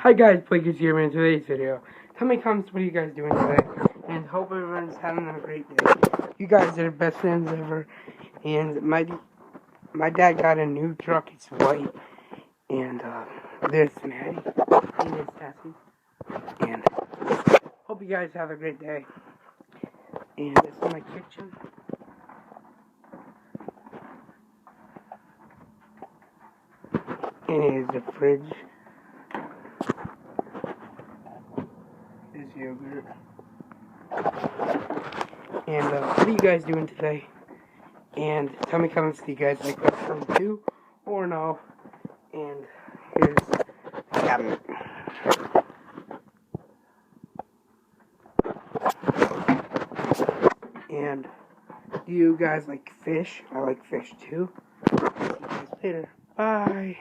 Hi guys, Blake is here in today's video. Tell me in comments what are you guys doing today, and hope everyone's having a great day. You guys are the best friends ever, and my dad got a new truck. It's white, and there's Maddie, and there's Cassie, and hope you guys have a great day. And this is my kitchen. And here's the fridge. There's yogurt. And what are you guys doing today? And tell me in comments if you guys like that film too or no. And here's the cabinet. And do you guys like fish? I like fish too. See you guys later. Bye.